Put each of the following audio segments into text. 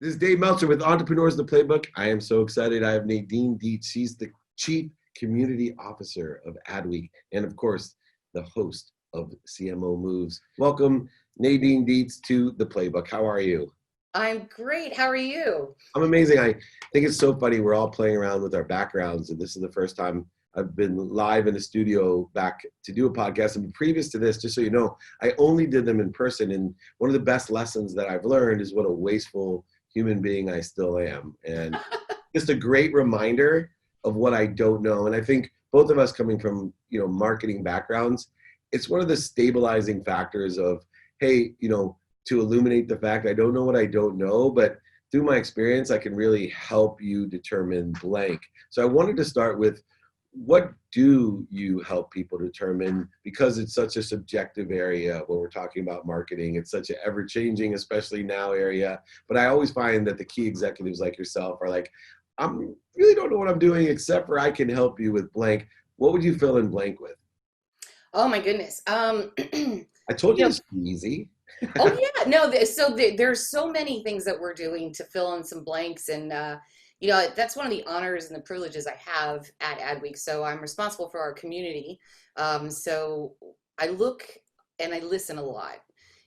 This is Dave Meltzer with Entrepreneurs the Playbook. I am so excited. I have Nadine Dietz. She's the Chief Community Officer of Adweek and, of course, the host of CMO Moves. Welcome, Nadine Dietz, to the Playbook. How are you? I'm great. How are you? I'm amazing. I think it's so funny. We're all playing around with our backgrounds, and this is the first time I've been live in the studio back to do a podcast. And previous to this, just so you know, I only did them in person. And one of the best lessons that I've learned is what a wasteful human being I still am. And just a great reminder of what I don't know. And I think both of us coming from, marketing backgrounds, it's one of the stabilizing factors of, hey, to illuminate the fact I don't know what I don't know, but through my experience, I can really help you determine blank. So I wanted to start with, what do you help people determine? Because it's such a subjective area when we're talking about marketing. It's such an ever-changing, especially now, area. But I always find that the key executives like yourself are like, I really don't know what I'm doing, except for I can help you with blank. What would you fill in blank with? Oh my goodness. I told you it's easy. Oh yeah, no. There's so many things that we're doing to fill in some blanks, and that's one of the honors and the privileges I have at Adweek. So I'm responsible for our community. So I look and I listen a lot,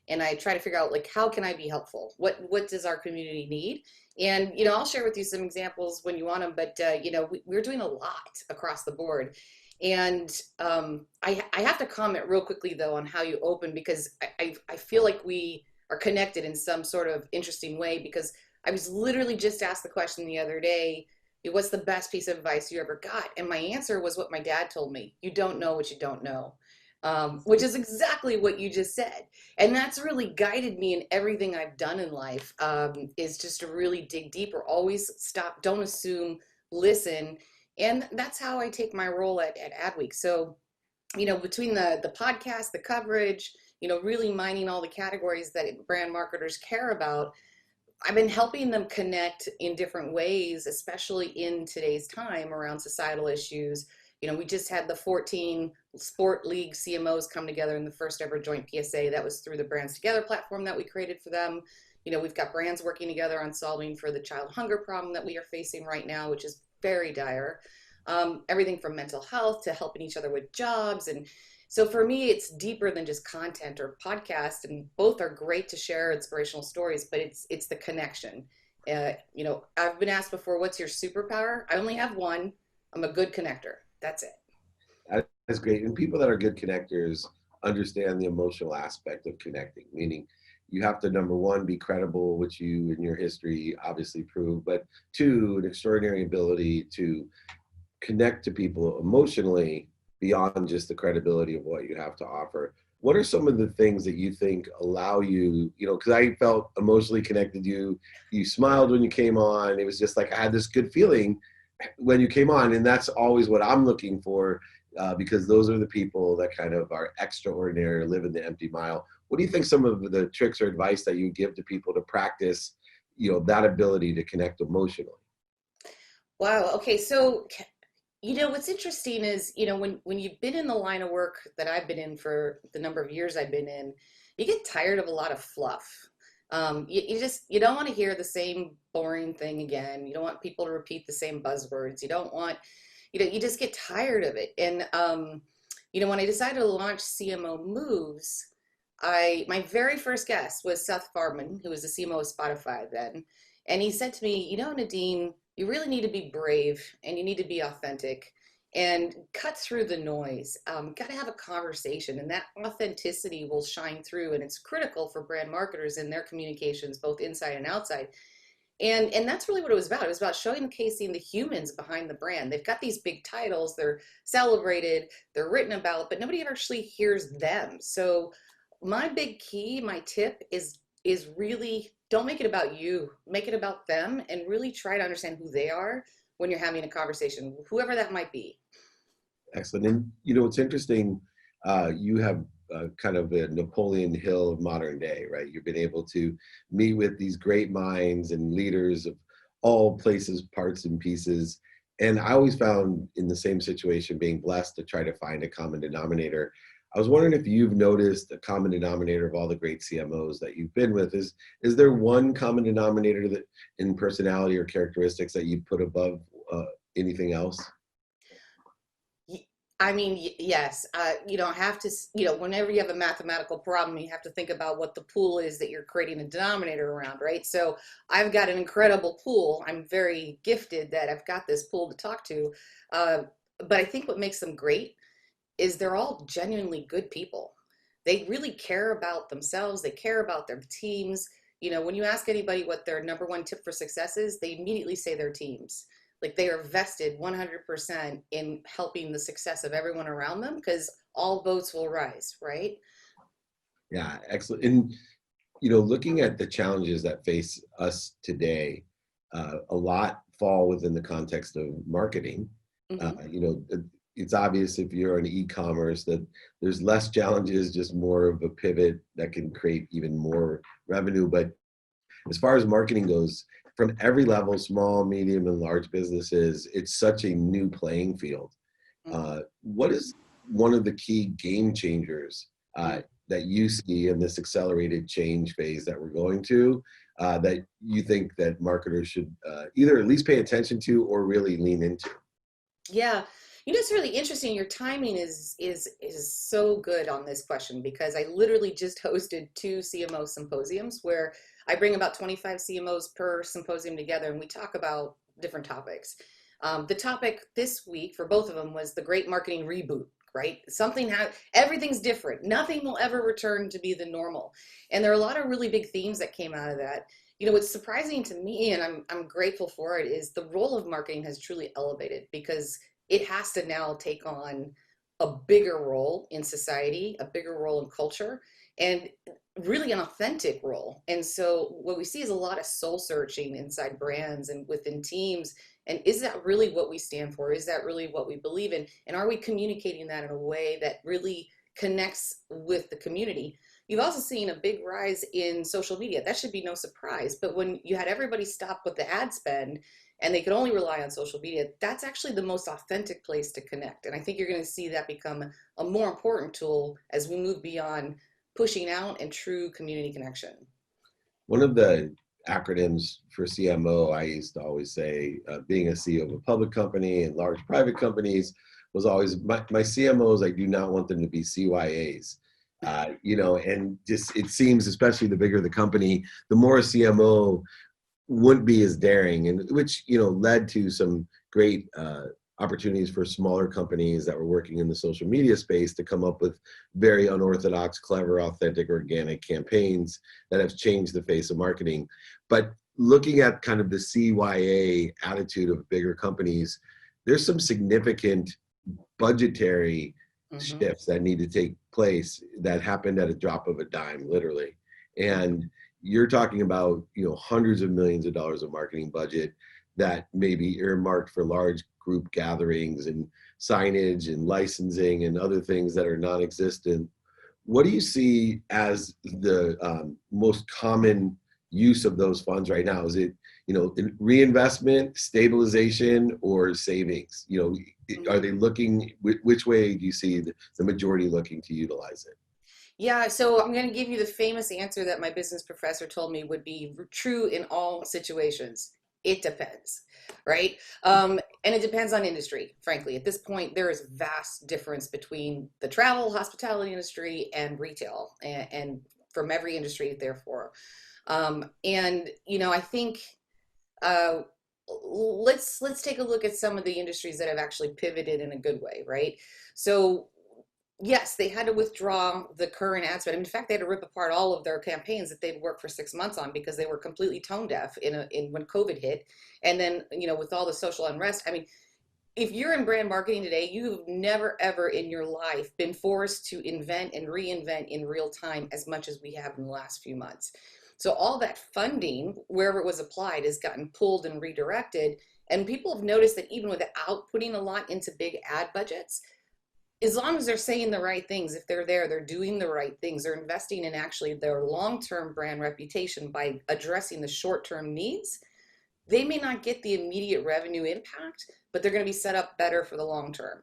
and I try to figure out, like, how can I be helpful? What does our community need? And I'll share with you some examples when you want them. But we're doing a lot across the board. And I have to comment real quickly, though, on how you open, because I feel like we are connected in some sort of interesting way, because I was literally just asked the question the other day, what's the best piece of advice you ever got? And my answer was what my dad told me: you don't know what you don't know, which is exactly what you just said. And that's really guided me in everything I've done in life, is just to really dig deeper, always stop, don't assume, listen. And that's how I take my role at Adweek. So, between the podcast, the coverage, really mining all the categories that brand marketers care about, I've been helping them connect in different ways, especially in today's time around societal issues. We just had the 14 sport league CMOs come together in the first ever joint PSA. That was through the Brands Together platform that we created for them. We've got brands working together on solving for the child hunger problem that we are facing right now, which is very dire. Everything from mental health to helping each other with jobs. And so for me, it's deeper than just content or podcast, and both are great to share inspirational stories, but it's the connection. I've been asked before, what's your superpower? I only have one. I'm a good connector. That's it. That's great. And people that are good connectors understand the emotional aspect of connecting, meaning you have to, number one, be credible, which you and your history obviously prove, but two, an extraordinary ability to connect to people emotionally beyond just the credibility of what you have to offer. What are some of the things that you think allow you, because I felt emotionally connected to you. You smiled when you came on. It was just like, I had this good feeling when you came on. And that's always what I'm looking for, because those are the people that kind of are extraordinary, live in the empty mile. What do you think some of the tricks or advice that you give to people to practice, that ability to connect emotionally? Wow. Okay. So, what's interesting is, when you've been in the line of work that I've been in for the number of years I've been in, you get tired of a lot of fluff. You don't want to hear the same boring thing again. You don't want people to repeat the same buzzwords. You don't want, you just get tired of it. And, when I decided to launch CMO Moves, my very first guest was Seth Farman, who was the CMO of Spotify then. And he said to me, Nadine, you really need to be brave, and you need to be authentic and cut through the noise. Got to have a conversation, and that authenticity will shine through. And it's critical for brand marketers in their communications, both inside and outside. And that's really what it was about. It was about showcasing the humans behind the brand. They've got these big titles, they're celebrated, they're written about, but nobody ever actually hears them. So my big key, my tip is really, don't make it about you, make it about them, and really try to understand who they are when you're having a conversation, whoever that might be. Excellent. And it's interesting, you have kind of a Napoleon Hill of modern day, right? You've been able to meet with these great minds and leaders of all places, parts and pieces. And I always found in the same situation, being blessed to try to find a common denominator. I was wondering if you've noticed a common denominator of all the great CMOs that you've been with. Is there one common denominator that in personality or characteristics that you put above anything else? I mean, yes, you don't have to, whenever you have a mathematical problem, you have to think about what the pool is that you're creating a denominator around, right? So I've got an incredible pool. I'm very gifted that I've got this pool to talk to. Uh, but I think what makes them great is they're all genuinely good people. They really care about themselves. They care about their teams. When you ask anybody what their number one tip for success is, they immediately say their teams. Like they are vested 100% in helping the success of everyone around them because all boats will rise, right? Yeah, excellent. And looking at the challenges that face us today, a lot fall within the context of marketing. Mm-hmm. It's obvious if you're in e-commerce that there's less challenges, just more of a pivot that can create even more revenue. But as far as marketing goes, from every level, small, medium, and large businesses, it's such a new playing field. What is one of the key game changers that you see in this accelerated change phase that we're going to, that you think that marketers should either at least pay attention to or really lean into? Yeah. It's really interesting. Your timing is so good on this question because I literally just hosted two CMO symposiums where I bring about 25 CMOs per symposium together and we talk about different topics. The topic this week for both of them was the great marketing reboot, right? Everything's different. Nothing will ever return to be the normal. And there are a lot of really big themes that came out of that. What's surprising to me, and I'm grateful for it, is the role of marketing has truly elevated because it has to now take on a bigger role in society, a bigger role in culture, and really an authentic role. And so what we see is a lot of soul searching inside brands and within teams. And is that really what we stand for? Is that really what we believe in? And are we communicating that in a way that really connects with the community? You've also seen a big rise in social media. That should be no surprise. But when you had everybody stop with the ad spend and they could only rely on social media, that's actually the most authentic place to connect. And I think you're going to see that become a more important tool as we move beyond pushing out and true community connection. One of the acronyms for CMO, I used to always say, being a CEO of a public company and large private companies was always my CMOs. I do not want them to be CYAs. And just it seems, especially the bigger the company, the more a CMO wouldn't be as daring, and which led to some great opportunities for smaller companies that were working in the social media space to come up with very unorthodox, clever, authentic, organic campaigns that have changed the face of marketing. But looking at kind of the CYA attitude of bigger companies, there's some significant budgetary shifts that need to take place that happened at a drop of a dime, literally. And you're talking about hundreds of millions of dollars of marketing budget that may be earmarked for large group gatherings and signage and licensing and other things that are non-existent. What do you see as the most common use of those funds right now? Is it reinvestment, stabilization, or savings? Are they looking, which way do you see the majority looking to utilize it? Yeah, so I'm going to give you the famous answer that my business professor told me would be true in all situations. It depends, right? And it depends on industry, frankly. At this point, there is vast difference between the travel, hospitality industry and retail, and from every industry, therefore. I think let's take a look at some of the industries that have actually pivoted in a good way, right? So yes, they had to withdraw the current ad spend. In fact, they had to rip apart all of their campaigns that they'd worked for 6 months on because they were completely tone deaf in when COVID hit. And then, with all the social unrest, I mean, if you're in brand marketing today, you've never, ever in your life been forced to invent and reinvent in real time as much as we have in the last few months. So all that funding, wherever it was applied, has gotten pulled and redirected. And people have noticed that even without putting a lot into big ad budgets, as long as they're saying the right things, if they're there, they're doing the right things, they're investing in actually their long-term brand reputation by addressing the short-term needs, they may not get the immediate revenue impact, but they're going to be set up better for the long term.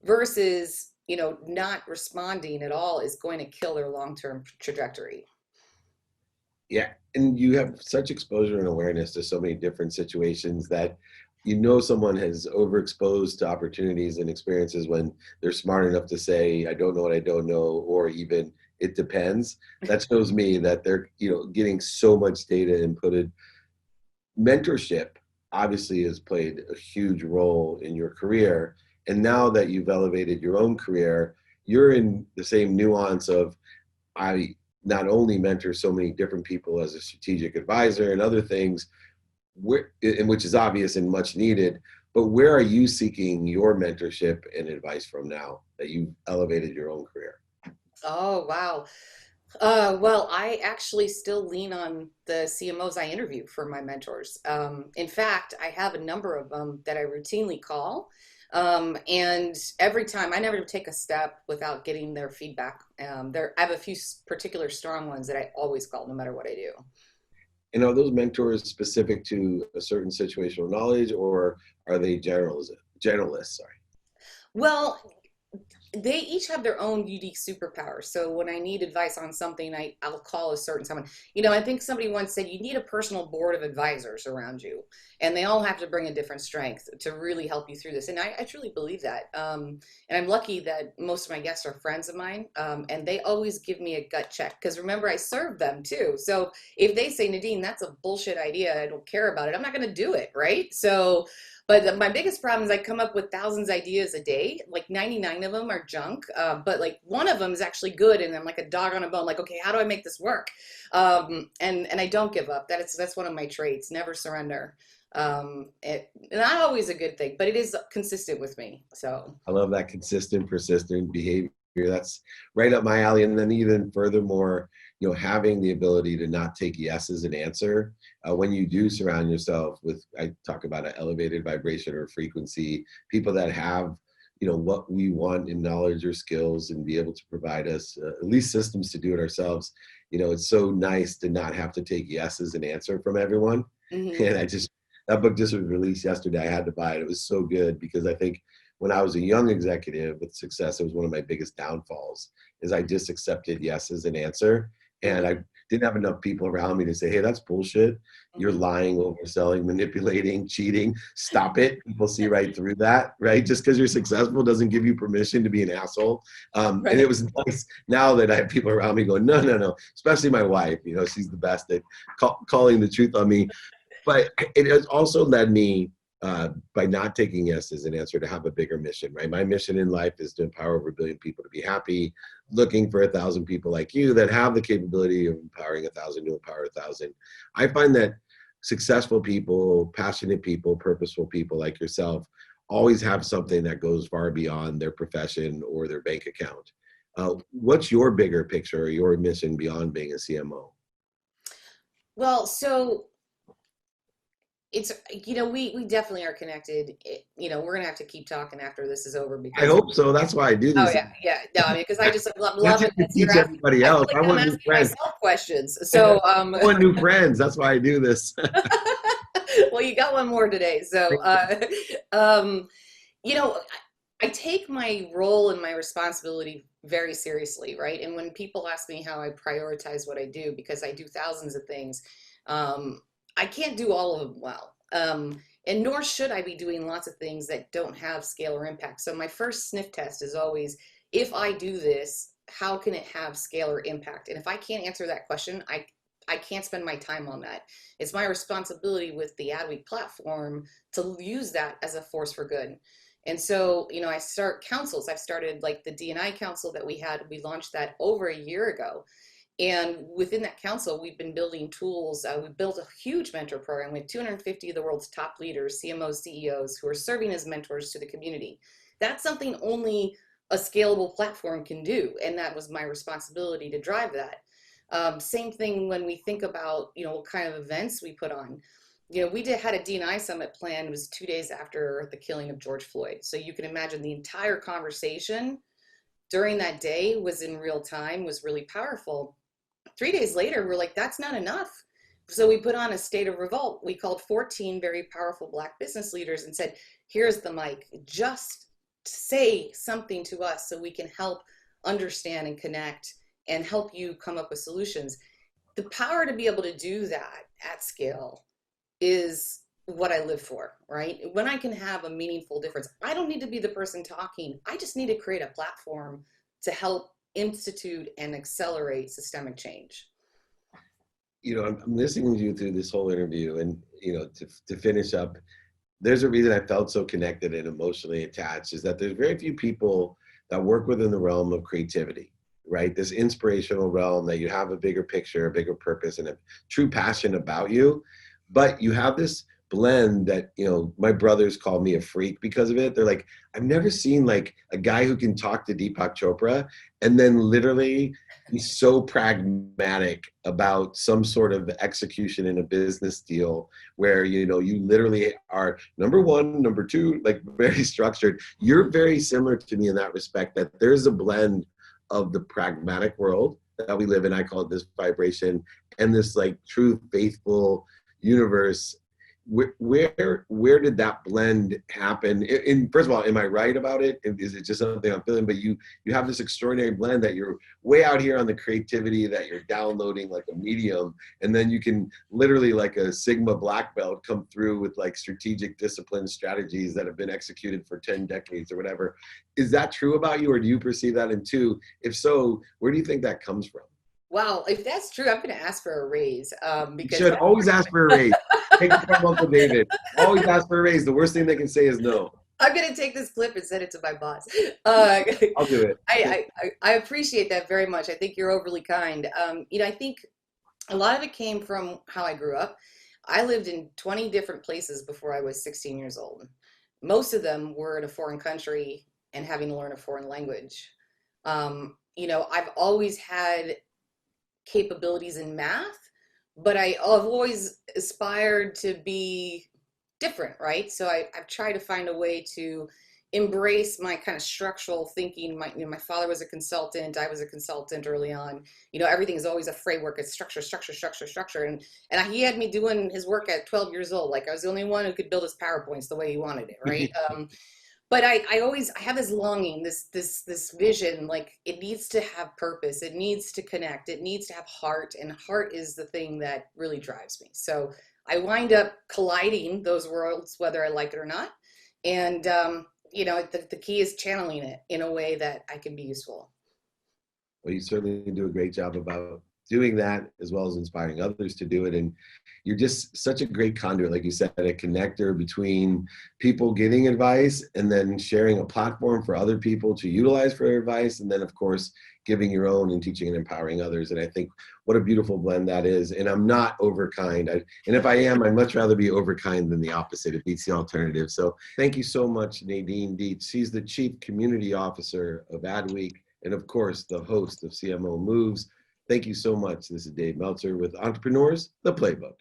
Versus not responding at all is going to kill their long-term trajectory. Yeah, and you have such exposure and awareness to so many different situations that someone has overexposed to opportunities and experiences when they're smart enough to say, I don't know what I don't know, or even it depends. That shows me that they're, getting so much data inputted. Mentorship obviously has played a huge role in your career. And now that you've elevated your own career, you're in the same nuance of, I not only mentor so many different people as a strategic advisor and other things, which is obvious and much needed, but where are you seeking your mentorship and advice from now that you've elevated your own career? Oh, wow. Well, I actually still lean on the CMOs I interview for my mentors. In fact, I have a number of them that I routinely call. And every time, I never take a step without getting their feedback. I have a few particular strong ones that I always call no matter what I do. And are those mentors specific to a certain situational knowledge, or are they generalists? Sorry. Well, they each have their own unique superpower. So when I need advice on something, I'll call a certain someone. I think somebody once said you need a personal board of advisors around you, and they all have to bring a different strength to really help you through this. And I truly believe that. And I'm lucky that most of my guests are friends of mine, and they always give me a gut check. Because remember, I serve them too. So if they say, Nadine, that's a bullshit idea, I don't care about it, I'm not going to do it, right? So but my biggest problem is I come up with thousands of ideas a day. Like 99 of them are junk, but like one of them is actually good, and I'm like a dog on a bone. Like, okay, how do I make this work? And I don't give up. That's one of my traits. Never surrender. Not always a good thing, but it is consistent with me. So I love that consistent, persistent behavior. That's right up my alley. And then even furthermore, having the ability to not take yes as an answer. When you do surround yourself with, I talk about an elevated vibration or frequency, people that have, what we want in knowledge or skills and be able to provide us at least systems to do it ourselves. It's so nice to not have to take yes as an answer from everyone. mm-hmm. And that book just was released yesterday. I had to buy it. It was so good because I think when I was a young executive with success, it was one of my biggest downfalls is I just accepted yes as an answer. And I didn't have enough people around me to say, hey, that's bullshit. You're lying, overselling, manipulating, cheating. Stop it. People see right through that, right? Just because you're successful doesn't give you permission to be an asshole. Right. And it was nice now that I have people around me going, no, especially my wife. She's the best at calling the truth on me. But it has also led me, by not taking yes as an answer, to have a bigger mission, right? My mission in life is to empower over 1 billion people to be happy, looking for 1,000 people like you that have the capability of empowering 1,000 to empower 1,000. I find that successful people, passionate people, purposeful people like yourself always have something that goes far beyond their profession or their bank account. What's your bigger picture or your mission beyond being a CMO? Well, so it's, we definitely are connected. We're going to have to keep talking after this is over because I hope so. That's why I do this. Oh yeah. No, I mean, because I just love it. To teach everybody else. I want new friends. Myself questions. So I want new friends. That's why I do this. Well, you got one more today. So, I take my role and my responsibility very seriously, right? And when people ask me how I prioritize what I do, because I do thousands of things, I can't do all of them well. And nor should I be doing lots of things that don't have scale or impact. So my first sniff test is always, if I do this, how can it have scale or impact? And if I can't answer that question, I can't spend my time on that. It's my responsibility with the Adweek platform to use that as a force for good. And so, I start councils. I've started like the D&I council that we launched that over a year ago. And within that council, we've been building tools. We built a huge mentor program with 250 of the world's top leaders, CMOs, CEOs, who are serving as mentors to the community. That's something only a scalable platform can do. And that was my responsibility to drive that. Same thing when we think about, what kind of events we put on. We had a D&I summit planned. It was 2 days after the killing of George Floyd. So you can imagine the entire conversation during that day was in real time, was really powerful. 3 days later, we're like, that's not enough. So we put on a state of revolt. We called 14 very powerful Black business leaders and said, here's the mic. Just say something to us so we can help understand and connect and help you come up with solutions. The power to be able to do that at scale is what I live for, right? When I can have a meaningful difference, I don't need to be the person talking. I just need to create a platform to help institute and accelerate systemic change. You know, I'm listening to you through this whole interview, and, you know, to finish up, there's a reason I felt so connected and emotionally attached, is that there's very few people that work within the realm of creativity, right? This inspirational realm that you have a bigger picture, a bigger purpose, and a true passion about you. But you have this blend that, you know, my brothers call me a freak because of it. They're like, I've never seen like a guy who can talk to Deepak Chopra and then literally he's so pragmatic about some sort of execution in a business deal where, you know, you literally are number one, number two, like very structured. You're very similar to me in that respect, that there's a blend of the pragmatic world that we live in. I call it this vibration, and this like true faithful universe. Where did that blend happen? In first of all, am I right about it? Is it just something I'm feeling? But you have this extraordinary blend that you're way out here on the creativity that you're downloading like a medium, and then you can literally like a Sigma black belt come through with like strategic discipline strategies that have been executed for 10 decades or whatever. Is that true about you, or do you perceive that? And two, if so, where do you think that comes from? Wow, if that's true, I'm going to ask for a raise You because should always ask for a raise. Take it from Uncle David. Always ask for a raise. The worst thing they can say is no. I'm going to take this clip and send it to my boss. I'll do it. I appreciate that very much. I think you're overly kind. You know, I think a lot of it came from how I grew up. I lived in 20 different places before I was 16 years old. Most of them were in a foreign country and having to learn a foreign language. You know, I've always had capabilities in math, but I've always aspired to be different, right? So I've tried to find a way to embrace my kind of structural thinking. My father was a consultant. I was a consultant early on. You know, everything is always a framework. It's structure, structure, structure, structure. And he had me doing his work at 12 years old. Like I was the only one who could build his PowerPoints the way he wanted it, right? But I have this longing, this vision, like it needs to have purpose. It needs to connect. It needs to have heart, and heart is the thing that really drives me. So I wind up colliding those worlds, whether I like it or not. And, you know, the key is channeling it in a way that I can be useful. Well, you certainly do a great job about doing that, as well as inspiring others to do it. And you're just such a great conduit, like you said, a connector between people getting advice and then sharing a platform for other people to utilize for advice. And then, of course, giving your own and teaching and empowering others. And I think what a beautiful blend that is. And I'm not overkind. And if I am, I'd much rather be overkind than the opposite. It beats the alternative. So thank you so much, Nadine Dietz. She's the Chief Community Officer of Adweek, and of course, the host of CMO Moves. Thank you so much. This is Dave Meltzer with Entrepreneurs, the Playbook.